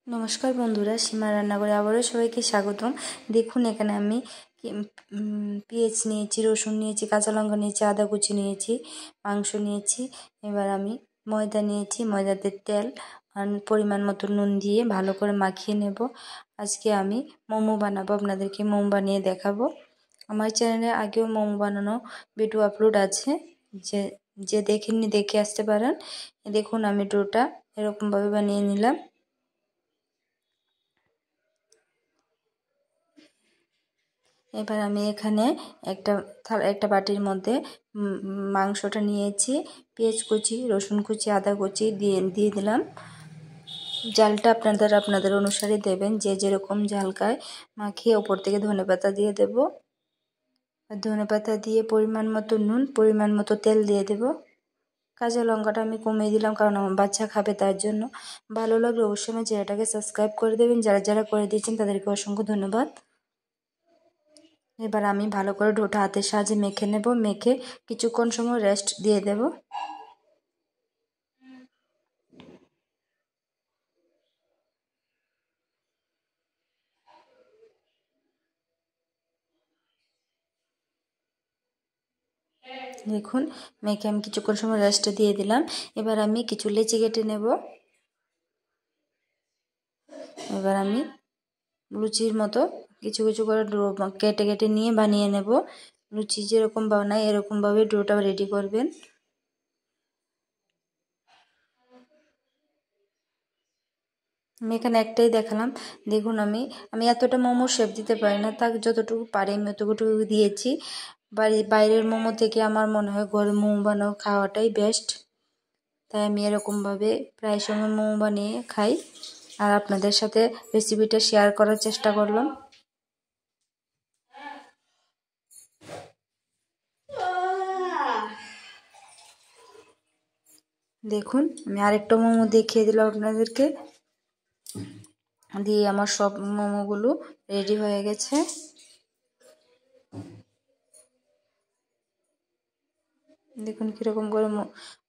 নমস্কার বন্ধুরা, সীমা রান্নাঘরে আবারও সবাইকে স্বাগতম। দেখুন এখানে আমি পেঁয়াজ নিয়েছি, রসুন নিয়েছি, কাঁচা লঙ্কা নিয়েছি, আদা কুচি নিয়েছি, মাংস নিয়েছি। এবার আমি ময়দা নিয়েছি, ময়দাতে তেল আর পরিমাণ মতো নুন দিয়ে ভালো করে মাখিয়ে নেব। আজকে আমি মোমো বানাবো, আপনাদেরকে মোমো বানিয়ে দেখাবো। আমার চ্যানেলে আগেও মোমো বানানো ভিডিও আপলোড আছে, যে যে দেখেননি দেখে আসতে পারেন। দেখুন আমি ডোটা এরকমভাবে বানিয়ে নিলাম। এবার আমি এখানে একটা বাটির মধ্যে মাংসটা নিয়েছি, পেঁয়াজ কুচি, রসুন কুচি, আদা কুচি দিয়ে দিলাম। জালটা আপনাদের অনুসারে দেবেন, যে যেরকম ঝাল খায়। মাখিয়ে ওপর থেকে ধনেপাতা দিয়ে দেব। ধনেপাতা দিয়ে পরিমাণ মতো নুন, পরিমাণ মতো তেল দিয়ে দেব। কাঁচা লঙ্কাটা আমি কমিয়ে দিলাম, কারণ আমার বাচ্চা খাবে, তার জন্য। ভালো লাগলে অবশ্যই আমার চ্যানেলটাকে সাবস্ক্রাইব করে দেবেন। যারা যারা করে দিয়েছেন তাদেরকে অসংখ্য ধন্যবাদ। এবার আমি ভালো করে ডোটা হাতের সাহায্যে মেখে নেব। মেখে কিছুক্ষণ সময় রেস্ট দিয়ে দেব। দেখুন মেখে আমি কিছুক্ষণ সময় রেস্ট দিয়ে দিলাম। এবার আমি কিছু লেচি কেটে নেব। এবার আমি লুচির মতো কিছু কিছু করে ডো কেটে কেটে নিয়ে বানিয়ে নেব। লুচি যেরকম বানাই এরকমভাবে ডোটা রেডি করবেন। আমি এখানে একটাই দেখালাম। দেখুন আমি এতটা মোমো শেপ দিতে পারি না, তাকে যতটুকু পারি আমি অতটুকু দিয়েছি। বাইরের মোমো থেকে আমার মনে হয় ঘরে মোমো বানানো খাওয়াটাই বেস্ট। তাই আমি এরকমভাবে প্রায় সময় মোমো বানিয়ে খাই, আর আপনাদের সাথে রেসিপিটা শেয়ার করার চেষ্টা করলাম। দেখুন আমি আরেকটা মোমো দেখিয়ে দিলাম আপনাদেরকে। দিয়ে আমার সব মোমোগুলো রেডি হয়ে গেছে। দেখুন কীরকম করে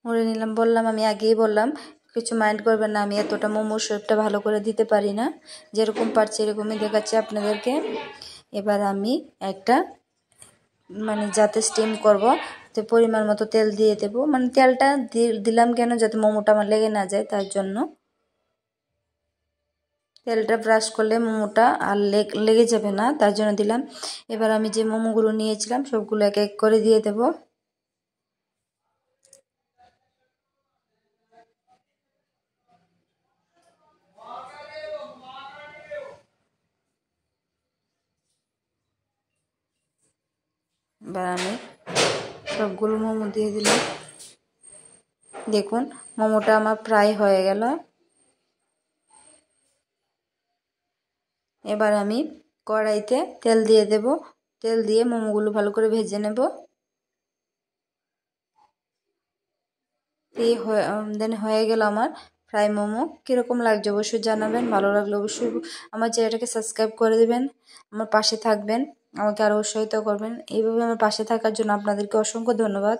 মুড়ে নিলাম। আমি আগেই বললাম, কিছু মাইন্ড করবেন না, আমি এতটা মোমো শেপটা ভালো করে দিতে পারি না। যেরকম পারছি এরকমই দেখাচ্ছি আপনাদেরকে। এবার আমি একটা যাতে স্টিম করব, তো পরিমাণ মতো তেল দিয়ে দেব। তেলটা দিলাম কেন, যাতে মোমোটা আমার লেগে না যায়, তার জন্য। তেলটা ব্রাশ করলে মোমোটা আর লেগে যাবে না, তার জন্য দিলাম। এবার আমি যে মোমোগুলো নিয়েছিলাম সবগুলো এক এক করে দিয়ে দেব। এবার আমি সবগুলো মোমো দিয়ে দিলাম। দেখুন মোমোটা আমার প্রায় হয়ে গেল। এবার আমি কড়াইতে তেল দিয়ে দেব। তেল দিয়ে মোমোগুলো ভালো করে ভেজে নেব। দেন হয়ে গেল আমার ফ্রাই মোমো। কীরকম লাগছে অবশ্যই জানাবেন। ভালো লাগলে অবশ্যই আমার চ্যানেলটাকে সাবস্ক্রাইব করে দেবেন, আমার পাশে থাকবেন, আমাকে আরও উৎসাহিত করবেন। এইভাবে আমার পাশে থাকার জন্য আপনাদেরকে অসংখ্য ধন্যবাদ।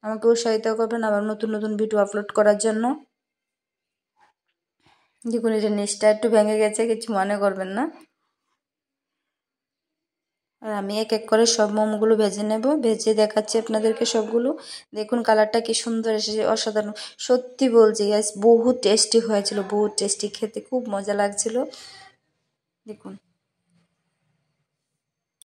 আমাকে উৎসাহিত করবেন আবার নতুন নতুন ভিডিও আপলোড করার জন্য। দেখুন এটা নিচটা একটু ভেঙে গেছে, কিছু মনে করবেন না। আর আমি এক এক করে সব মোমোগুলো ভেজে নেব। ভেজে দেখাচ্ছি আপনাদেরকে সবগুলো। দেখুন কালারটা কি সুন্দর এসেছে, অসাধারণ। সত্যি বলছি গাইস, বহুত টেস্টি হয়েছিল, বহুত টেস্টি, খেতে খুব মজা লাগছিল। দেখুন।